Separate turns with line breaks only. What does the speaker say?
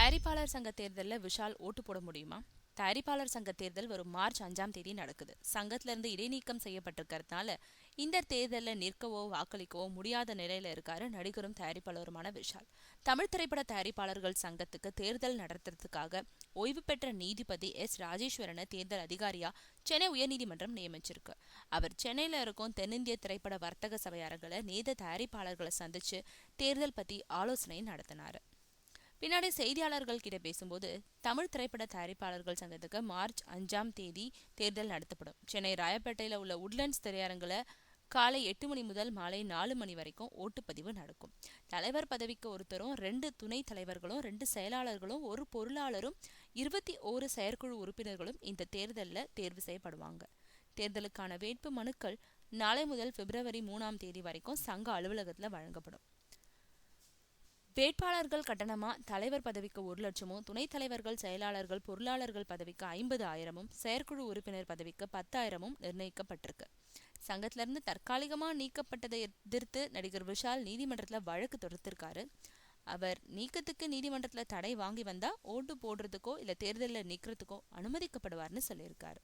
தயாரிப்பாளர் சங்க தேர்தலில் விஷால் ஓட்டு போட முடியுமா? தயாரிப்பாளர் சங்க தேர்தல் வரும் மார்ச் 5 நடக்குது. சங்கத்துல இருந்து இடைநீக்கம் செய்யப்பட்டிருக்கிறதுனால இந்த தேர்தலில் நிற்கவோ வாக்களிக்கவோ முடியாத நிலையில இருக்காரு நடிகரும் தயாரிப்பாளருமான விஷால். தமிழ் திரைப்பட தயாரிப்பாளர்கள் சங்கத்துக்கு தேர்தல் நடத்துறதுக்காக ஓய்வு பெற்ற நீதிபதி ராஜேஸ்வரனை தேர்தல் அதிகாரியா சென்னை உயர்நீதிமன்றம் நியமிச்சிருக்கு. அவர் சென்னையில இருக்கும் தென்னிந்திய திரைப்பட வர்த்தக சபையாளர்களை நேத தயாரிப்பாளர்களை சந்திச்சு தேர்தல் பத்தி ஆலோசனை நடத்தினாரு. பின்னாடி செய்தியாளர்கள் கிட்ட பேசும்போது தமிழ் திரைப்பட தயாரிப்பாளர்கள் சங்கத்துக்கு மார்ச் 5 தேர்தல் நடத்தப்படும். சென்னை ராயப்பேட்டையில உள்ள உட்லண்ட்ஸ் திரையரங்குல காலை 8 மணி முதல் மாலை 4 மணி வரைக்கும் ஓட்டுப்பதிவு நடக்கும். தலைவர் பதவிக்கு ஒருத்தரும் 2 துணை தலைவர்களும் 2 செயலாளர்களும் 1 பொருளாளரும் 21 செயற்குழு உறுப்பினர்களும் இந்த தேர்தலில் தேர்வு செய்யப்படுவாங்க. தேர்தலுக்கான வேட்பு மனுக்கள் நாளை முதல் பிப்ரவரி 3 வரைக்கும் சங்க அலுவலகத்துல வழங்கப்படும். வேட்பாளர்கள் கட்டணமா தலைவர் பதவிக்கு 1 லட்சமும், துணைத் தலைவர்கள், செயலாளர்கள், பொருளாளர்கள் பதவிக்கு 50,000மும், செயற்குழு உறுப்பினர் பதவிக்கு 10,000மும் நிர்ணயிக்கப்பட்டிருக்கு. சங்கத்திலிருந்து தற்காலிகமா நீக்கப்பட்டதை எதிர்த்து நடிகர் விஷால் நீதிமன்றத்துல வழக்கு தொடுத்திருக்காரு. அவர் நீக்கத்துக்கு நீதிமன்றத்துல தடை வாங்கி வந்தா ஓட்டு போடுறதுக்கோ இல்ல தேர்தலில் நிக்கிறதுக்கோ அனுமதிக்கப்படுவார்னு சொல்லியிருக்காரு.